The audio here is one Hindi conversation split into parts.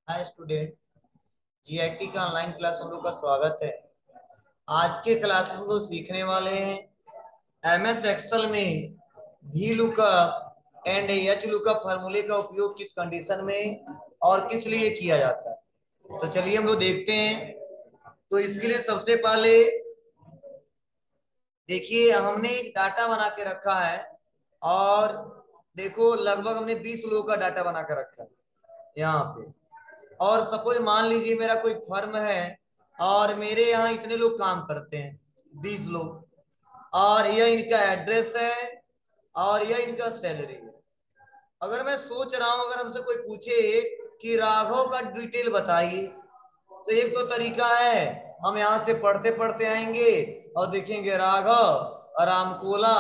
Hi student. जीआईटी का ऑनलाइन क्लास हम लोग का स्वागत है। आज के क्लास में हम लोग सीखने वाले हैं एमएस एक्सेल में V lookup and H lookup फार्मूले का उपयोग किस कंडीशन में और किस लिए किया जाता है। तो चलिए हम लोग देखते हैं। तो इसके लिए सबसे पहले देखिए हमने एक डाटा बना के रखा है और देखो लगभग हमने 20 लोगों का डाटा बना के रखा है यहाँ पे। और सपोज मान लीजिए मेरा कोई फर्म है और मेरे यहाँ इतने लोग काम करते हैं, 20 लोग, और यह इनका एड्रेस है और यह इनका सैलरी है। अगर मैं सोच रहा हूं अगर हमसे कोई पूछे कि राघव का डिटेल बताइए, तो एक तो तरीका है, हम यहाँ से पढ़ते पढ़ते आएंगे और देखेंगे राघव रामकोला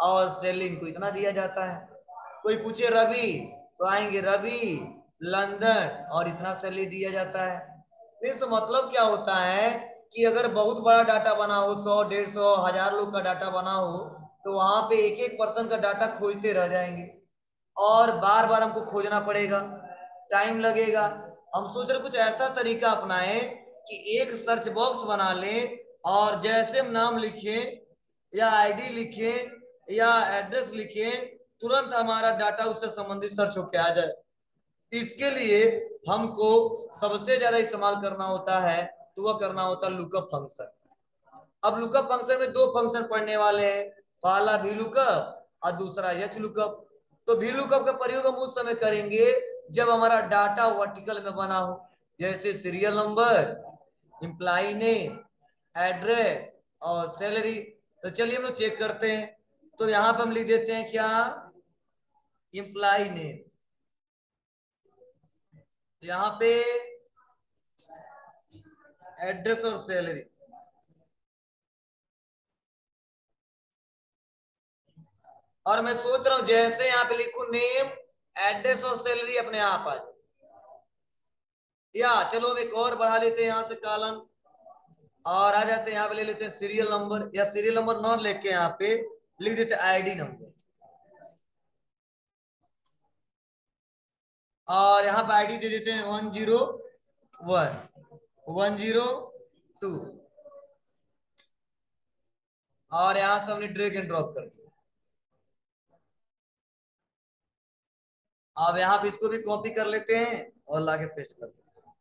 और सैलरी को इतना दिया जाता है। कोई पूछे रवि, तो आएंगे रवि लंदन और इतना सैलरी दिया जाता है। इस मतलब क्या होता है कि अगर बहुत बड़ा डाटा बना हो, 100 150 1000 लोग का डाटा बना हो, तो वहां पे एक एक पर्सन का डाटा खोजते रह जाएंगे और बार बार हमको खोजना पड़ेगा, टाइम लगेगा। हम सोच रहे कुछ ऐसा तरीका अपनाएं कि एक सर्च बॉक्स बना लें और जैसे हम नाम लिखें या आईडी लिखें या एड्रेस लिखें, तुरंत हमारा डाटा उससे संबंधित सर्च होके आ जाए। इसके लिए हमको सबसे ज्यादा इस्तेमाल करना होता है, तो वह करना होता है लुकअप फंक्शन। अब लुकअप फंक्शन में दो फंक्शन पढ़ने वाले हैं, पहला वी लुकअप और दूसरा एच लुकअप। तो वी लुकअप का प्रयोग हम उस समय करेंगे जब हमारा डाटा वर्टिकल में बना हो, जैसे serial number, employ name, address और सैलरी। तो चलिए हम लोग चेक करते हैं। तो यहाँ पे हम लिख देते हैं क्या, एम्प्लॉय नेम, यहाँ पे एड्रेस और सैलरी। और मैं सोच रहा हूं जैसे यहाँ पे लिखूं नेम एड्रेस और सैलरी अपने आप आ जाए। या चलो हम एक और बढ़ा लेते हैं यहाँ से कॉलम और आ जाते हैं यहाँ पे ले लेते हैं सीरियल नंबर, या सीरियल नंबर ना लेके यहाँ पे लिख देते हैं आईडी नंबर। और यहाँ पे आईडी दे देते हैं 101 102 और यहाँ से हमने ड्रैग एंड ड्रॉप कर दिया। अब यहाँ पे इसको भी कॉपी कर लेते हैं और लाके पेस्ट कर देते हैं।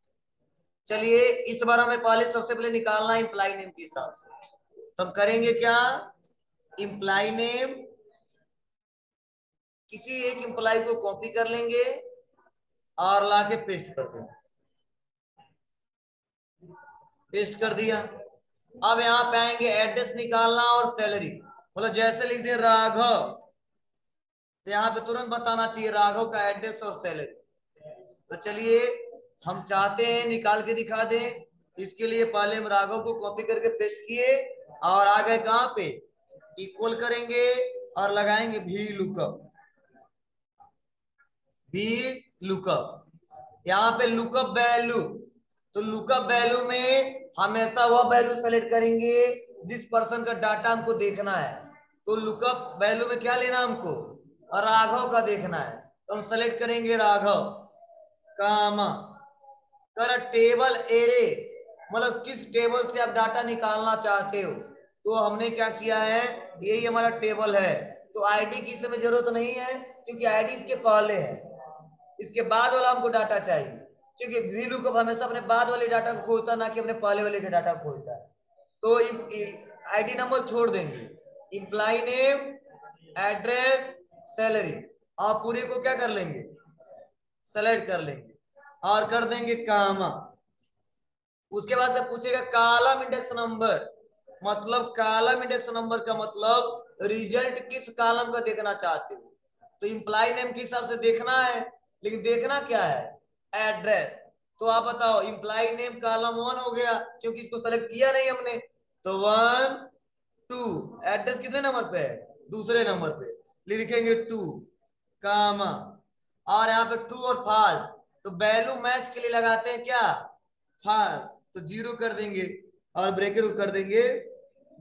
चलिए इस बार हमें पहले सबसे पहले निकालना है इम्प्लाई नेम के हिसाब से। तो हम करेंगे क्या, इम्प्लाई नेम किसी एक इम्प्लाई को कॉपी कर लेंगे और लाके पेस्ट कर देंगे। पेस्ट कर दिया। अब यहाँ पे आएंगे एड्रेस निकालना और सैलरी, मतलब जैसे लिख दे राघव, तो यहाँ पे तुरंत बताना चाहिए राघव का एड्रेस और सैलरी। तो चलिए हम चाहते हैं निकाल के दिखा दें, इसके लिए पहले हम राघव को कॉपी करके पेस्ट किए और आ गए कहां पे, इक्वल करेंगे और लगाएंगे भी लुकअप। भी लुकअप, यहाँ पे लुकअप वैल्यू, तो लुकअप वैल्यू में हमेशा वह वैल्यू सेलेक्ट करेंगे जिस पर्सन का डाटा हमको देखना है। तो लुकअप वैल्यू में क्या लेना हमको, राघव का देखना है, तो हम सेलेक्ट करेंगे राघव कामा कर टेबल एरे, मतलब किस टेबल से आप डाटा निकालना चाहते हो। तो हमने क्या किया है, यही हमारा टेबल है। तो आईडी की इसमें जरूरत नहीं है क्योंकि आईडी इसके पहले है, इसके बाद वाला हमको डाटा चाहिए, क्योंकि वी लुकअप हमेशा अपने बाद वाले डाटा को खोजता ना कि अपने पहले वाले के डाटा को खोजता है। तो आईडी नंबर छोड़ देंगे, इम्प्लाई नेम एड्रेस सैलरी, और पूरे को क्या कर लेंगे, सेलेक्ट कर लेंगे और कर देंगे कामा। उसके बाद से पूछेगा कॉलम इंडेक्स नंबर, मतलब कॉलम इंडेक्स नंबर का मतलब रिजल्ट किस कॉलम का देखना चाहते हो। तो इंप्लाई नेम के हिसाब से देखना है, लेकिन देखना क्या है, एड्रेस। तो आप बताओ इंप्लाई नेम कॉलम 1 हो गया क्योंकि इसको सेलेक्ट किया नहीं हमने, तो 1 2। एड्रेस कितने नंबर पे है, दूसरे नंबर पे, लिखेंगे 2 कामा। और यहाँ पे ट्रू और फॉल्स, तो वैल्यू मैच के लिए लगाते हैं क्या, फॉल्स, तो 0 कर देंगे और ब्रैकेट कर देंगे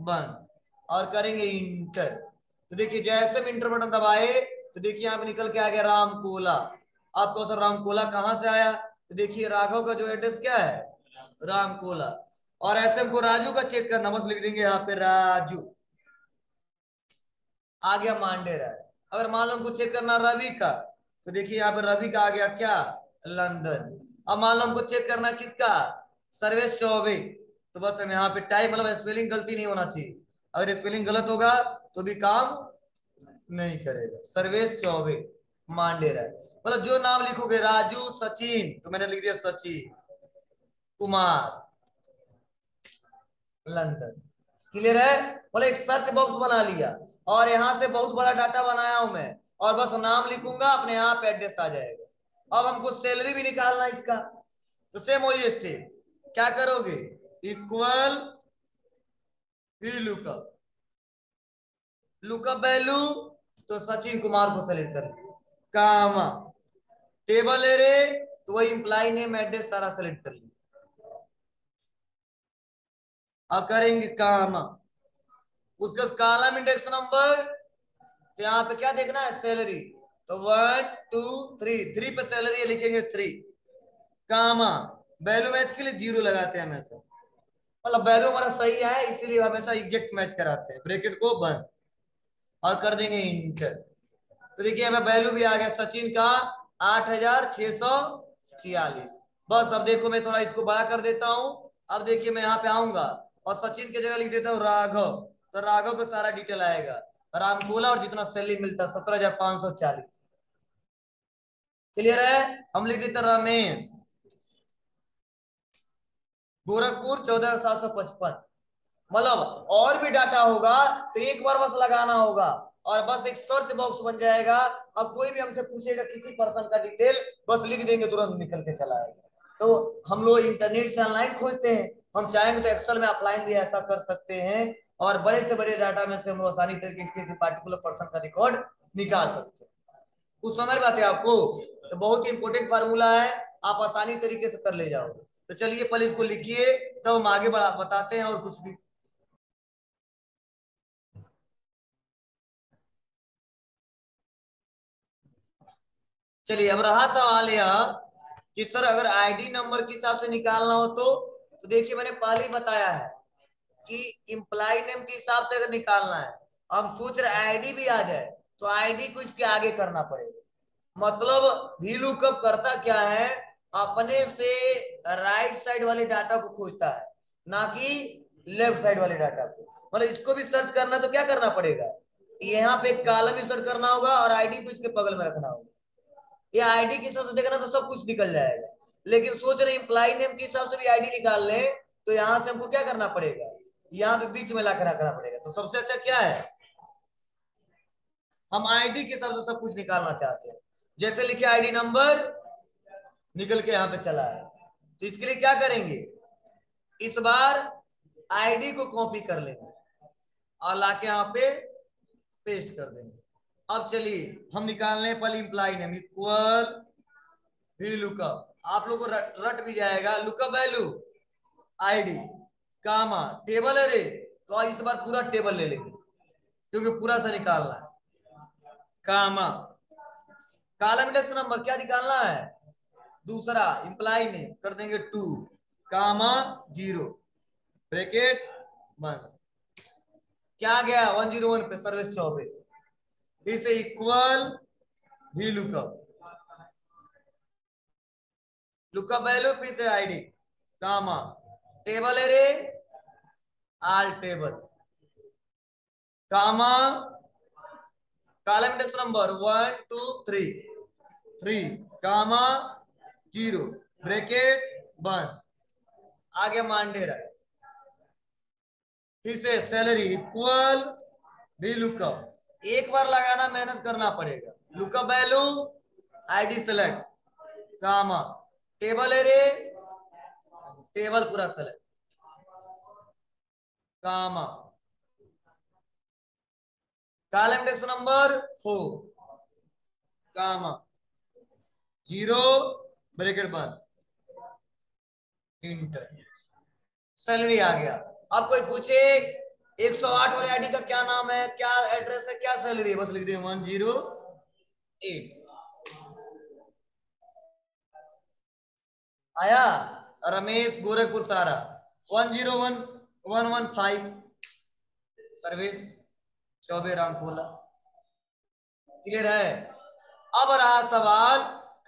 बंद और करेंगे इंटर। तो देखिए जैसे हम इंटर बटन दबाए तो देखिए यहाँ पे निकल के आ गया राम कोला। आपको सर राम कोला कहां से आया, तो देखिए राघव का जो एड्रेस क्या है, रामकोला। और ऐसे हमको राजू का चेक करना, बस लिख देंगे यहाँ पे राजू। आ गया मांडेर है। अगर मान लो हमको चेक करना रवि का, तो देखिए यहाँ पे रवि का आ गया क्या, लंदन। अब मान लो हमको चेक करना किसका, सर्वेश चौबे। तो बस हम यहाँ पे टाइप, मतलब स्पेलिंग गलती नहीं होना चाहिए। अगर स्पेलिंग गलत होगा तो भी काम नहीं करेगा। सर्वेश चौबे मांडेरा है, मतलब जो नाम लिखोगे, राजू सचिन, तो मैंने लिख दिया सचिन कुमार लंदन। क्लियर है। मतलब एक सर्च बॉक्स बना लिया और यहां से बहुत बड़ा डाटा बनाया हूं मैं, और बस नाम लिखूंगा, अपने आप एड्रेस आ जाएगा। अब हमको सैलरी भी निकालना है इसका, तो सेम वही स्टेप, क्या करोगे, इक्वल ही लुकअप, लुकअप वैल्यू, तो सचिन कुमार को सेलेक्ट कर लिया, कामा टेबल एरे, तो वही इंप्लाई नेम एड्रेस सारा सेलेक्ट कर लिया। अब करेंगे कामा, उसका कॉलम इंडेक्स नंबर, तो यहाँ पे क्या देखना है, सैलरी, तो 1 2 3, 3 पे सैलरी लिखेंगे 3, कामा वैल्यू मैच के लिए 0 लगाते हैं हमेशा, मतलब वैल्यू हमारा सही है इसीलिए हमेशा एग्जैक्ट मैच कराते हैं, ब्रैकेट को बंद और कर देंगे इंटर। तो देखिए हमें वैल्यू भी आ गया सचिन का 8646। बस अब देखो मैं थोड़ा इसको बड़ा कर देता हूं। अब देखिए मैं यहाँ पे आऊंगा और सचिन की जगह लिख देता हूँ राघव, तो राघव को सारा डिटेल आएगा, रामकोला और जितना सैलरी मिलता 17,540। क्लियर है। हम लिख देते रमेश गोरखपुर 14,755। मतलब और भी डाटा होगा तो एक बार बस लगाना होगा और बस एक सर्च बॉक्स बन जाएगा। अब कोई भी हमसे पूछेगा किसी पर्सन का डिटेल, बस लिख देंगे तुरंत निकल के चला आएगा। तो हम लोग इंटरनेट से ऑनलाइन खोजते हैं, हम चाहेंगे तो एक्सेल में ऑफलाइन भी ऐसा कर सकते हैं, और बड़े से बड़े डाटा में से हम लोग आसानी तरीके से किसी पार्टिकुलर पर्सन का रिकॉर्ड निकाल सकते हैं। कुछ समझ में आते हैं आपको, तो बहुत ही इंपॉर्टेंट फार्मूला है, आप आसानी तरीके से कर ले जाओगे। तो चलिए पहले इसको लिखिए, तब हम आगे बढ़ा बताते हैं और कुछ भी। चलिए अब रहा सवाल यह कि सर अगर आईडी नंबर के हिसाब से निकालना हो तो देखिए मैंने पहले ही बताया है कि इम्प्लाई नेम के हिसाब से अगर निकालना है, हम सोच रहे आईडी भी आ जाए, तो आईडी को इसके आगे करना पड़ेगा। मतलब वी लुकअप करता क्या है, अपने से राइट साइड वाले डाटा को खोजता है, ना कि लेफ्ट साइड वाले डाटा को। मतलब इसको भी सर्च करना तो क्या करना पड़ेगा, यहाँ पे एक कॉलम इंसर्ट करना होगा और आईडी को इसके बगल में रखना होगा। ये आईडी के हिसाब से देखना तो सब कुछ निकल जाएगा, लेकिन सोच रहे इम्प्लाई नेम के हिसाब से भी आईडी निकाल ले, तो यहां से हमको क्या करना पड़ेगा, यहाँ पे बीच में लाकर रखना पड़ेगा। तो सबसे अच्छा क्या है, हम आईडी के हिसाब से सब कुछ निकालना चाहते हैं। जैसे लिखे आईडी नंबर, निकल के यहाँ पे चला है, तो इसके लिए क्या करेंगे, इस बार आईडी को कॉपी कर लेंगे और लाके यहाँ पे पेस्ट कर देंगे। अब चलिए हम निकाल लें पहले इम्प्लाई नेम, इक्वल भी लुकअप, आप लोगों को रट भी जाएगा, lookup value ID comma table अरे, तो आज इस बार पूरा टेबल ले लेंगे क्योंकि पूरा सा निकालना है, कामा कॉलम इंडेक्स नंबर क्या निकालना है, दूसरा इम्प्लाई नेम कर देंगे 2, कामा 0, ब्रैकेट बंद। क्या गया 101 पे सर्विस चौबे, फिर से इक्वल भी लुकअप, लुकअप वैल्यू फिर से आईडी कामा टेबल एरे आल टेबल कामा कॉलम इंडेक्स नंबर 1 2 3 कामा 0, ब्रैकेट बंद। आगे मांडेरा, फिर से सैलरी इक्वल भी लुकअप, एक बार लगाना मेहनत करना पड़ेगा, लुकअप वैल्यू आईडी सेलेक्ट कामा टेबल एरे, टेबल पूरा सेलेक्ट कामा कॉलम इंडेक्स नंबर 4 कामा 0, ब्रैकेट बंद, इंटर। सैलरी आ गया। अब कोई पूछे 108 वाले आईडी का क्या नाम है, क्या एड्रेस है, क्या सैलरी है, बस लिख दे 108। आया। रमेश गोरखपुर सारा 101115 सर्विस चौबे रामकोला। क्लियर है। अब रहा सवाल,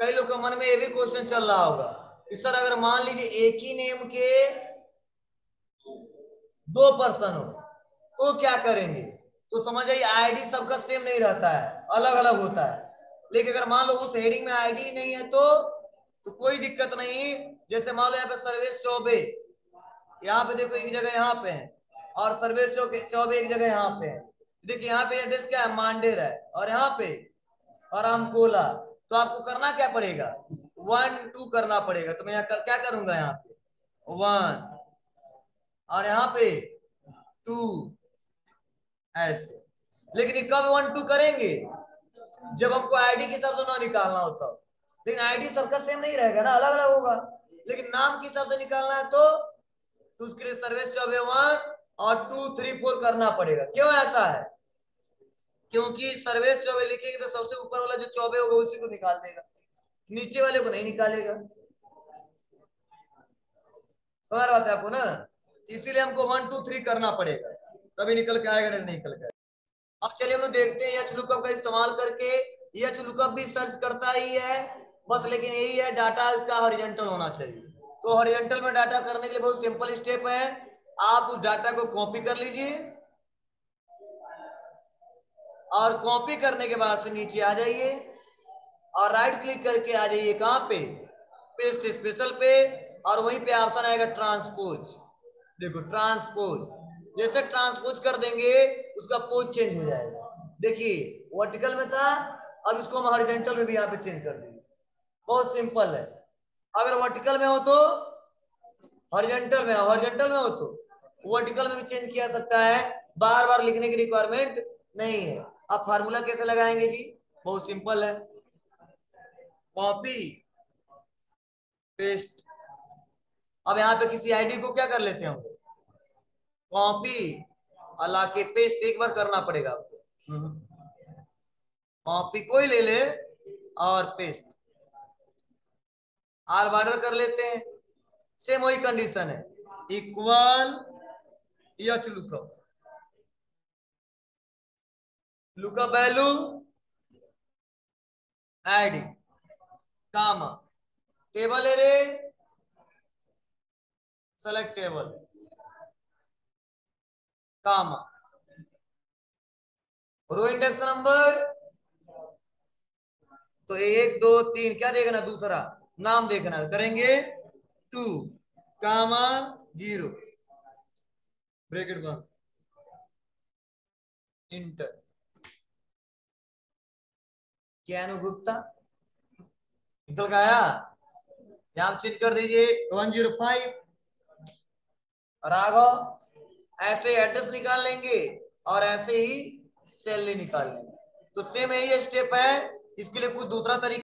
कई लोग के मन में ये भी क्वेश्चन चल रहा होगा कि सर अगर मान लीजिए एक ही नेम के दो पर्सन हो तो क्या करेंगे। तो समझ आइए आईडी सबका सेम नहीं रहता है, अलग अलग होता है। लेकिन अगर मान लो उस हेडिंग में आईडी नहीं है तो कोई दिक्कत नहीं। जैसे मान लो यहाँ पे सर्वेश चौबे, यहाँ पे देखो एक जगह यहाँ पे है, और सर्वेश चौबे एक जगह यहाँ पे है। देखिए यहाँ पे एड्रेस क्या है, मांडेर है, और यहाँ पे रामकोला। तो आपको करना क्या पड़ेगा, 1 2 करना पड़ेगा। तो मैं यहाँ क्या करूंगा, यहाँ पे 1 और यहाँ पे 2 ऐसे। लेकिन ये कब 1 2 करेंगे, जब हमको आईडी के हिसाब से ना निकालना होता। लेकिन आईडी सबका सेम नहीं रहेगा ना, अलग अलग होगा। लेकिन नाम के हिसाब से निकालना है तो उसके लिए सर्वेश चौबे 1 और 2 3 4 करना पड़ेगा। क्यों ऐसा है, क्योंकि सर्वेश चौबे लिखेंगे तो सबसे ऊपर वाला जो चौबे होगा उसी को निकाल देगा, नीचे वाले को नहीं निकालेगा। समझ रहा था आपको ना, इसीलिए हमको 1 2 3 करना पड़ेगा, तभी निकल के आएगा, नहीं निकल के। अब चलिए हम लोग देखते हैं एच लुकअप का इस्तेमाल करके। एच लुकअप भी सर्च करता ही है बस, लेकिन यही है डाटा इसका हॉरिजॉन्टल होना चाहिए। तो हॉरिजॉन्टल में डाटा करने के लिए बहुत सिंपल स्टेप है। आप उस डाटा को कॉपी कर लीजिए, और कॉपी करने के बाद से नीचे आ जाइए और राइट क्लिक करके आ जाइए कहां पे, पेस्ट स्पेशल पे, और वहीं पे ऑप्शन आएगा ट्रांसपोज। देखो ट्रांसपोज, जैसे ट्रांसपोज कर देंगे उसका पोज चेंज हो जाएगा। देखिए वर्टिकल में था, अब इसको हम हॉरिजॉन्टल में भी यहाँ पे चेंज कर देंगे। बहुत सिंपल है। अगर वर्टिकल में हो तो हॉरिजॉन्टल में, हॉरिजॉन्टल में हो तो वर्टिकल में भी चेंज किया सकता है, बार बार लिखने की रिक्वायरमेंट नहीं है। अब फार्मूला कैसे लगाएंगे जी, बहुत सिंपल है, कॉपी पेस्ट। अब यहाँ पे किसी आईडी को क्या कर लेते हैं हम, कॉपी अला के पेस्ट एक बार करना पड़ेगा आपको। कॉपी कोई ले ले और पेस्ट, आर बॉर्डर कर लेते हैं। सेम वही कंडीशन है, equal H lookup, lookup value ID comma table array select table comma row index number. तो 1 2 3 क्या देखना, दूसरा नाम देखना, करेंगे 2 कामा 0 ब्रैकेट बंद इंटर। क्या गुप्ता निकल के आया। यहां चेंज कर दीजिए 105 राघव। ऐसे एड्रेस निकाल लेंगे और ऐसे ही सैलरी निकाल लेंगे। तो सेम यही स्टेप है, इसके लिए कुछ दूसरा तरीका